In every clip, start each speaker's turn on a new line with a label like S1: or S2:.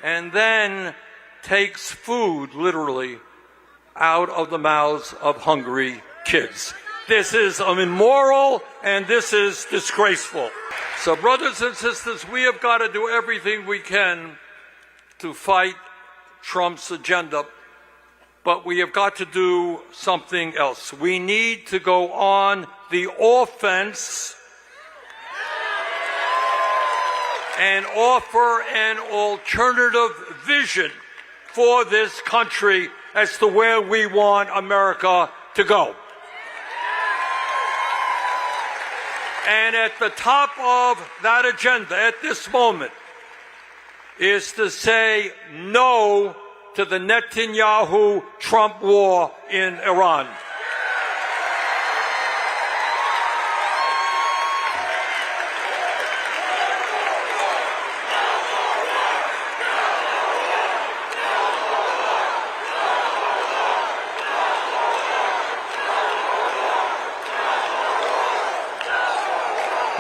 S1: and then takes food, literally, out of the mouths of hungry kids. This is immoral, and this is disgraceful. So, brothers and sisters, we have got to do everything we can to fight Trump's agenda, but we have got to do something else. We need to go on the offense and offer an alternative vision for this country as to where we want America to go. And at the top of that agenda at this moment is to say no to the Netanyahu-Trump war in Iran.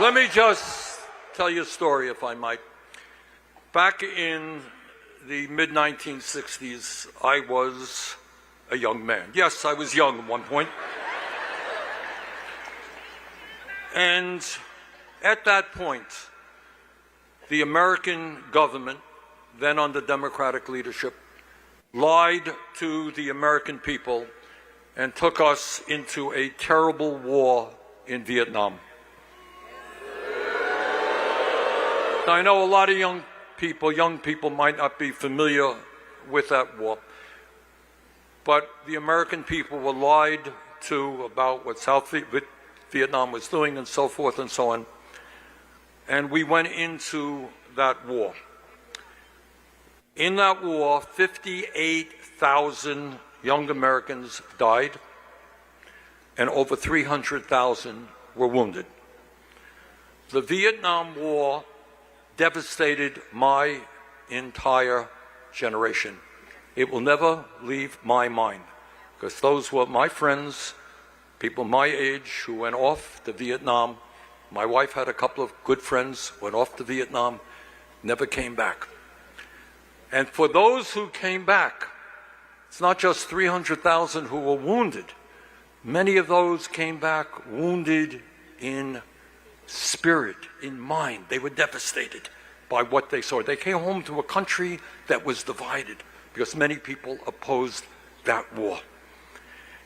S1: Let me just tell you a story, if I might. Back in the mid-1960s, I was a young man. Yes, I was young at one point. And at that point, the American government, then under Democratic leadership, lied to the American people and took us into a terrible war in Vietnam. I know a lot of young people might not be familiar with that war, but the American people were lied to about what South Vietnam was doing and so forth and so on, and we went into that war. In that war, 58,000 young Americans died, and over 300,000 were wounded. The Vietnam War devastated my entire generation. It will never leave my mind, because those were my friends, people my age who went off to Vietnam. My wife had a couple of good friends, went off to Vietnam, never came back. And for those who came back, it's not just 300,000 who were wounded. Many of those came back wounded in spirit, in mind. They were devastated by what they saw. They came home to a country that was divided because many people opposed that war.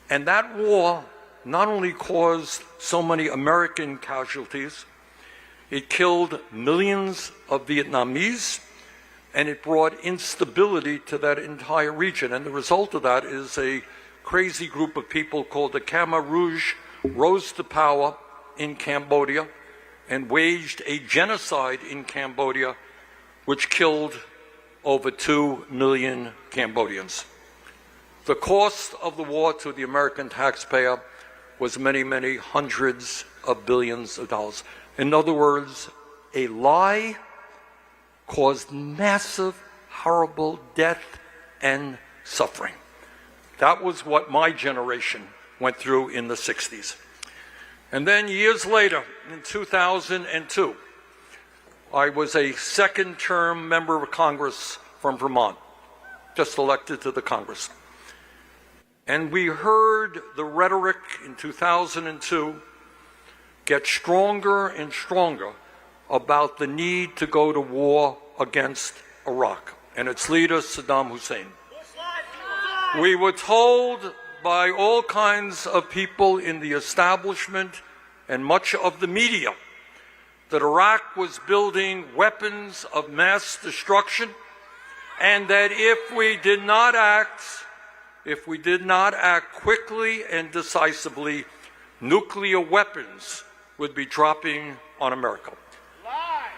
S1: And that war not only caused so many American casualties, it killed millions of Vietnamese, and it brought instability to that entire region. And the result of that is a crazy group of people called the Khmer Rouge rose to power in Cambodia and waged a genocide in Cambodia, which killed over 2 million Cambodians. The cost of the war to the American taxpayer was many, many hundreds of billions of dollars. In other words, a lie caused massive, horrible death and suffering. That was what my generation went through in the 60s. And then years later, in 2002, I was a second-term member of Congress from Vermont, just elected to the Congress. And we heard the rhetoric in 2002 get stronger and stronger about the need to go to war against Iraq and its leader, Saddam Hussein. We were told by all kinds of people in the establishment and much of the media that Iraq was building weapons of mass destruction, and that if we did not act quickly and decisively, nuclear weapons would be dropping on America.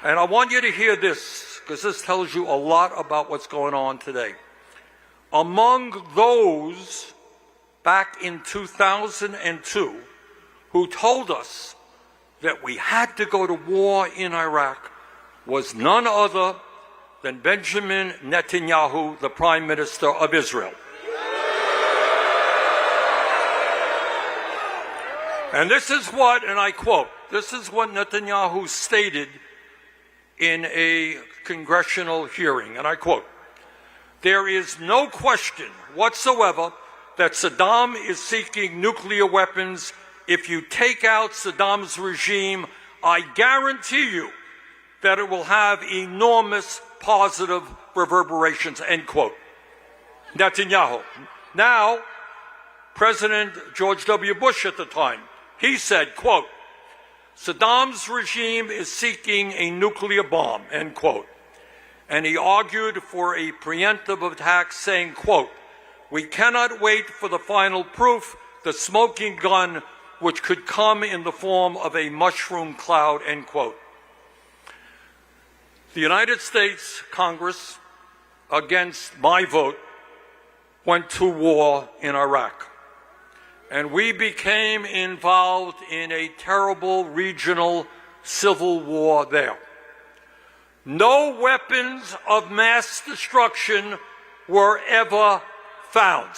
S1: And I want you to hear this, because this tells you a lot about what's going on today. Among those back in 2002 who told us that we had to go to war in Iraq was none other than Benjamin Netanyahu, the Prime Minister of Israel. And this is what, and I quote, this is what Netanyahu stated in a congressional hearing, and I quote, there is no question whatsoever that Saddam is seeking nuclear weapons. If you take out Saddam's regime, I guarantee you that it will have enormous positive reverberations, end quote. Netanyahu. Now, President George W. Bush at the time, he said, quote, Saddam's regime is seeking a nuclear bomb, end quote. And he argued for a preemptive attack, saying, quote, we cannot wait for the final proof, the smoking gun, which could come in the form of a mushroom cloud, end quote. The United States Congress, against my vote, went to war in Iraq. And we became involved in a terrible regional civil war there. No weapons of mass destruction were ever found.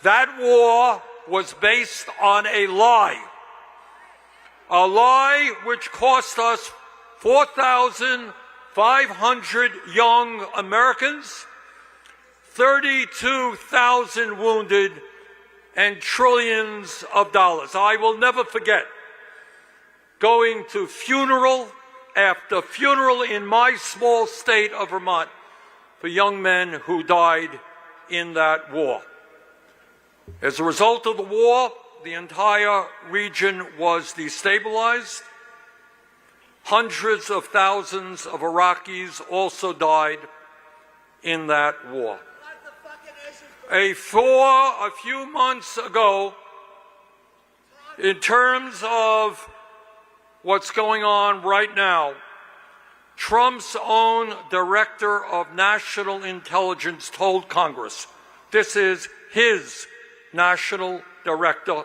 S1: That war was based on a lie which cost us 4,500 young Americans, 32,000 wounded, and trillions of dollars. I will never forget going to funeral after funeral in my small state of Vermont for young men who died in that war. As a result of the war, the entire region was destabilized. Hundreds of thousands of Iraqis also died in that war. A few months ago, in terms of what's going on right now, Trump's own director of national intelligence told Congress, this is his national director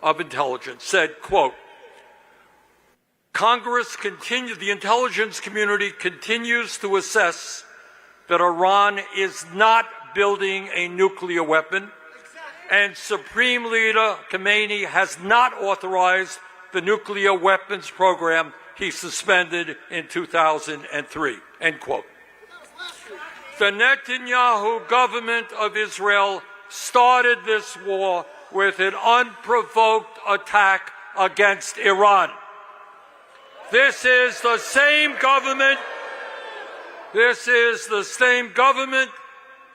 S1: of intelligence, said, quote, the intelligence community continues to assess that Iran is not building a nuclear weapon, and Supreme Leader Khamenei has not authorized the nuclear weapons program he suspended in 2003, end quote. The Netanyahu government of Israel started this war with an unprovoked attack against Iran. This is the same government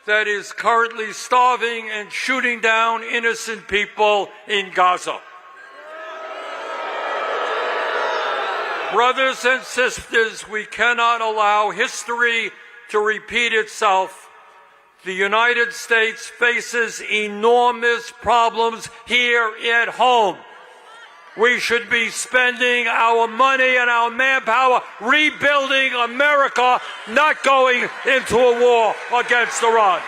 S1: that is currently starving and shooting down innocent people in Gaza. Brothers and sisters, we cannot allow history to repeat itself. The United States faces enormous problems here at home. We should be spending our money and our manpower rebuilding America, not going into a war against Iran.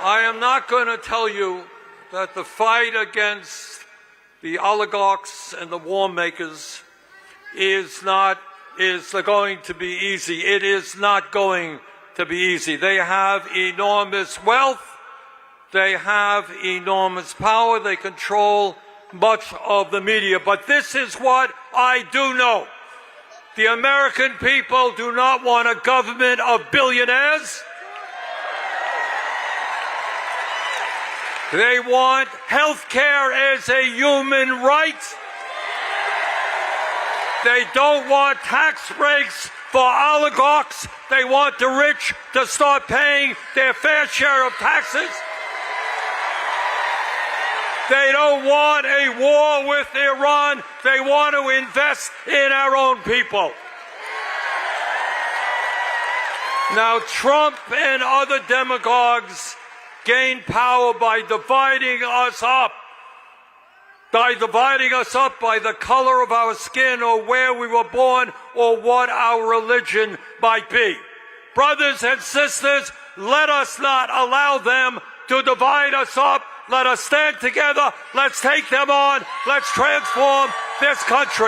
S1: I am not gonna tell you that the fight against the oligarchs and the war makers is going to be easy. It is not going to be easy. They have enormous wealth. They have enormous power. They control much of the media. But this is what I do know. The American people do not want a government of billionaires. They want health care as a human right. They don't want tax breaks for oligarchs. They want the rich to start paying their fair share of taxes. They don't want a war with Iran. They want to invest in our own people. Now, Trump and other demagogues gain power by dividing us up by the color of our skin or where we were born or what our religion might be. Brothers and sisters, let us not allow them to divide us up. Let us stand together. Let's take them on. Let's transform this country.